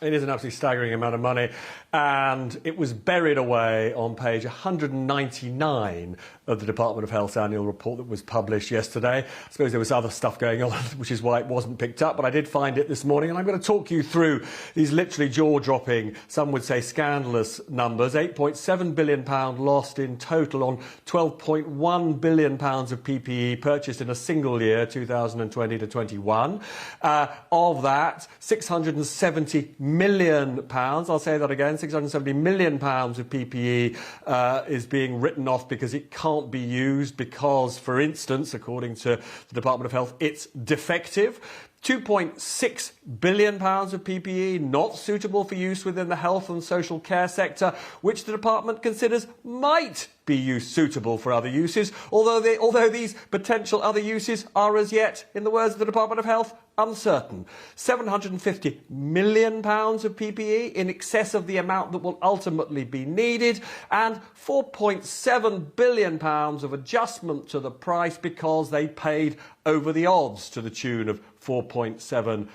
It is an absolutely staggering amount of money, and it was buried away on page 199 of the Department of Health's annual report that was published yesterday. I suppose there was other stuff going on, which is why it wasn't picked up, but I did find it this morning, and I'm going to talk you through these literally jaw-dropping, some would say scandalous numbers. £8.7 billion lost in total on £12.1 billion of PPE purchased in a single year, 2020 to 21. Of that, £670 million, I'll say that again, £670 million of PPE is being written off because it can't be used because, for instance, according to the Department of Health, it's defective. £2.6 billion of PPE not suitable for use within the health and social care sector, which the department considers might be suitable for other uses, although these potential other uses are as yet, in the words of the Department of Health, uncertain. £750 million of PPE in excess of the amount that will ultimately be needed, and £4.7 billion of adjustment to the price because they paid over the odds to the tune of £4.7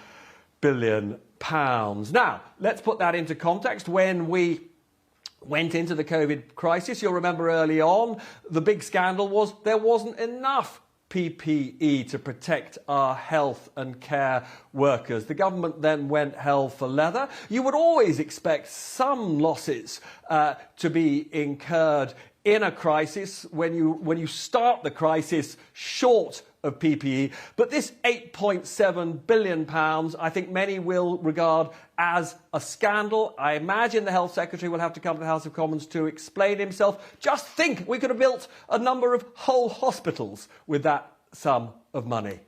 billion. Now, let's put that into context. When we went into the COVID crisis, you'll remember early on, the big scandal was there wasn't enough PPE to protect our health and care workers. The government then went hell for leather. You would always expect some losses to be incurred in a crisis when you start the crisis short of PPE. But this £8.7 billion, I think many will regard as a scandal. I imagine the Health Secretary will have to come to the House of Commons to explain himself. Just think, we could have built a number of whole hospitals with that sum of money.